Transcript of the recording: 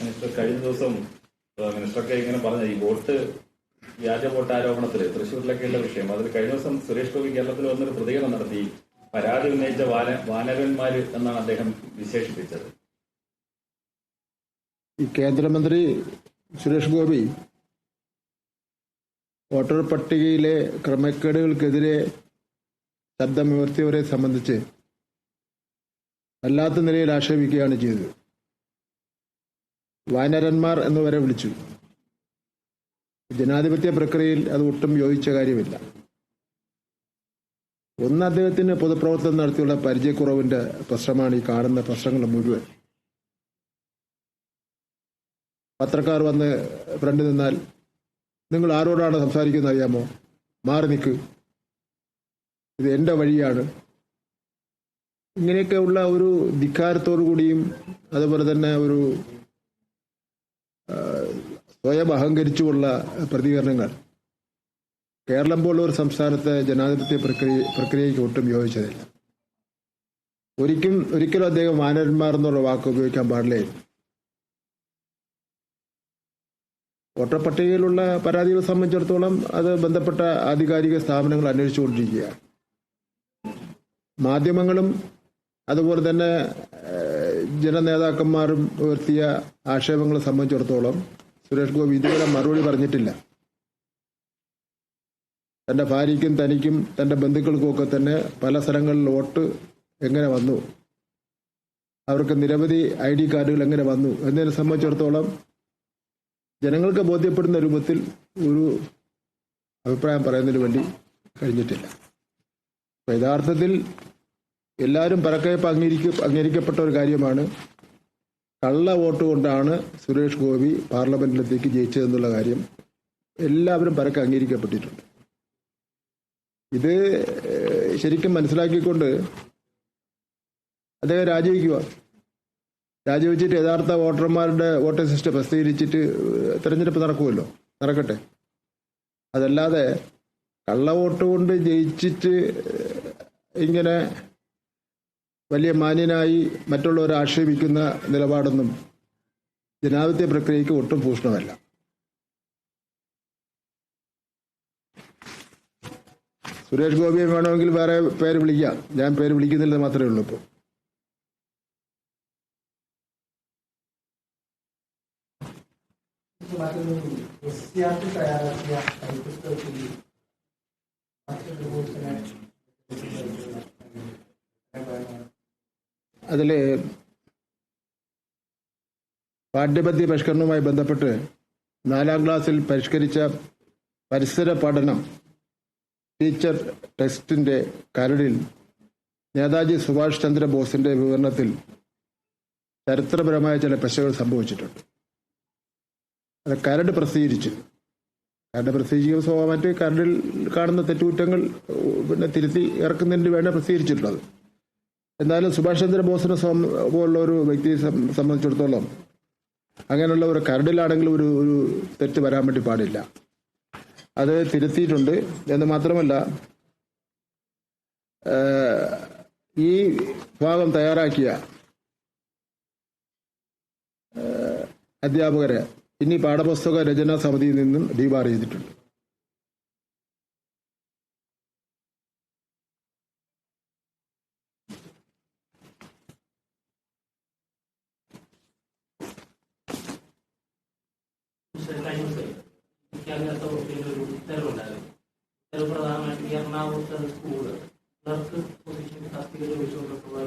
Minister കഴിഞ്ഞ ദിവസം മിനിസ്റ്ററൊക്കെ ഇങ്ങനെ പറഞ്ഞ ഈ വോട്ട് വ്യാജ വോട്ട് ആരോപണത്തിൽ തൃശ്ശൂരിലൊക്കെയുള്ള വിഷയം അതിൽ കഴിഞ്ഞ ദിവസം സുരേഷ് ഗോപി കേരളത്തിൽ വന്നൊരു പ്രതികരണം നടത്തി. പരാതി ഉന്നയിച്ച വാനരന്മാര് എന്നാണ് അദ്ദേഹം വിശേഷിപ്പിച്ചത്. ഈ കേന്ദ്രമന്ത്രി സുരേഷ് ഗോപി വോട്ടർ പട്ടികയിലെ ക്രമക്കേടുകൾക്കെതിരെ ശബ്ദമുയർത്തിയവരെ സംബന്ധിച്ച് വല്ലാത്ത നിലയിൽ ആക്ഷേപിക്കുകയാണ് ചെയ്തത്. വാനരന്മാർ എന്ന് വരെ വിളിച്ചു. ജനാധിപത്യ പ്രക്രിയയിൽ അത് ഒട്ടും യോജിച്ച കാര്യമില്ല. ഒന്ന്, അദ്ദേഹത്തിന് പൊതുപ്രവർത്തനം നടത്തിയുള്ള പരിചയക്കുറവിന്റെ പ്രശ്നമാണ് ഈ കാണുന്ന പ്രശ്നങ്ങൾ മുഴുവൻ. പത്രക്കാർ വന്ന് ഫ്രണ്ട് നിന്നാൽ നിങ്ങൾ ആരോടാണ് സംസാരിക്കുന്നത് അറിയാമോ, മാറി നിൽക്ക്, ഇത് എൻ്റെ വഴിയാണ്. ഇങ്ങനെയൊക്കെയുള്ള ഒരു ധിക്കാരത്തോടു കൂടിയും അതുപോലെ തന്നെ ഒരു സ്വയം അഹങ്കരിച്ചുമുള്ള പ്രതികരണങ്ങൾ കേരളം പോലുള്ള ഒരു സംസ്ഥാനത്തെ ജനാധിപത്യ പ്രക്രിയയ്ക്ക് ഒട്ടും യോജിച്ചതില്ല. ഒരിക്കലും അദ്ദേഹം വാനരന്മാർ എന്നുള്ള വാക്ക് ഉപയോഗിക്കാൻ പാടില്ലേ. വോട്ടർ പട്ടികയിലുള്ള പരാതികളെ സംബന്ധിച്ചിടത്തോളം അത് ബന്ധപ്പെട്ട ആധികാരിക സ്ഥാപനങ്ങൾ അന്വേഷിച്ചുകൊണ്ടിരിക്കുകയാണ്. മാധ്യമങ്ങളും അതുപോലെ തന്നെ ജനനേതാക്കന്മാരും ഉയർത്തിയ ആക്ഷേപങ്ങളെ സംബന്ധിച്ചിടത്തോളം സുരേഷ് ഗോപി ഇതുവരെ മറുപടി പറഞ്ഞിട്ടില്ല. തന്റെ ഭാര്യയ്ക്കും തനിക്കും തന്റെ ബന്ധുക്കൾക്കും ഒക്കെ തന്നെ പല സ്ഥലങ്ങളിൽ വോട്ട് എങ്ങനെ വന്നു, അവർക്ക് നിരവധി ID കാർഡുകൾ എങ്ങനെ വന്നു എന്നതിനെ സംബന്ധിച്ചിടത്തോളം ജനങ്ങൾക്ക് ബോധ്യപ്പെടുന്ന രൂപത്തിൽ ഒരു അഭിപ്രായം പറയുന്നതിന് വേണ്ടി കഴിഞ്ഞിട്ടില്ല. യഥാർത്ഥത്തിൽ എല്ലാവരും പരക്കയപ്പ് അംഗീകരിക്കപ്പെട്ട ഒരു കാര്യമാണ് കള്ള വോട്ട് കൊണ്ടാണ് സുരേഷ് ഗോപി പാർലമെന്റിലേക്ക് ജയിച്ചതെന്നുള്ള കാര്യം എല്ലാവരും പരക്കെ അംഗീകരിക്കപ്പെട്ടിട്ടുണ്ട്. ഇത് ശരിക്കും മനസ്സിലാക്കിക്കൊണ്ട് അദ്ദേഹം രാജിവെച്ചിട്ട് യഥാർത്ഥ വോട്ടർമാരുടെ വോട്ടർ ലിസ്റ്റ് പ്രസിദ്ധീകരിച്ചിട്ട് തെരഞ്ഞെടുപ്പ് നടക്കട്ടെ. അതല്ലാതെ കള്ളവോട്ട് കൊണ്ട് ജയിച്ചിട്ട് ഇങ്ങനെ വലിയ മാന്യനായി മറ്റുള്ളവരെ ആക്ഷേപിക്കുന്ന നിലപാടൊന്നും ജനാധിപത്യ പ്രക്രിയയ്ക്ക് ഒട്ടും ഭൂഷണമല്ല. സുരേഷ് ഗോപിയെ വേണമെങ്കിൽ വേറെ പേര് വിളിക്കാം, ഞാൻ പേര് വിളിക്കുന്നില്ല മാത്രമേ ഉള്ളൂ. ഇപ്പോൾ അതില് പാഠ്യപദ്ധതി പരിഷ്കരണവുമായി ബന്ധപ്പെട്ട് 4ാം ക്ലാസ്സിൽ പരിഷ്കരിച്ച പരിസര പഠനം ടീച്ചർ ടെക്സ്റ്റിന്റെ കരടിൽ നേതാജി സുഭാഷ് ചന്ദ്രബോസിന്റെ വിവരണത്തിൽ ചരിത്രപരമായ ചില പെശകൾ സംഭവിച്ചിട്ടുണ്ട്. അത് കരട് പ്രസിദ്ധീകരിക്കുമ്പോൾ സ്വാഭാവികമായിട്ട് കരടിൽ കാണുന്ന തെറ്റുകുറ്റങ്ങൾ തിരുത്തി ഇറക്കുന്നതിന് വേണ്ടി പ്രസിദ്ധീകരിച്ചിട്ടുള്ളത്. എന്നാലും സുഭാഷ് ചന്ദ്രബോസിനെ പോലുള്ള ഒരു വ്യക്തിയെ സംബന്ധിച്ചിടത്തോളം അങ്ങനെയുള്ള ഒരു കരടിലാണെങ്കിൽ ഒരു തെറ്റ് വരാൻ വേണ്ടി പാടില്ല. അത് തിരുത്തിയിട്ടുണ്ട്. എന്ന് മാത്രമല്ല, ഈ ഭാഗം തയ്യാറാക്കിയ അധ്യാപകരെ ഇനി പാഠപുസ്തക രചനാ സമിതിയിൽ നിന്നും ഡീബാർ ചെയ്തിട്ടുണ്ട്. പ്രധാനമായിട്ട് എറണാകുളത്തെ സ്കൂള് ക്ലർക്ക് പൊസിഷൻ തസ്തികയിൽ വെച്ചുകൊണ്ടിട്ടുള്ള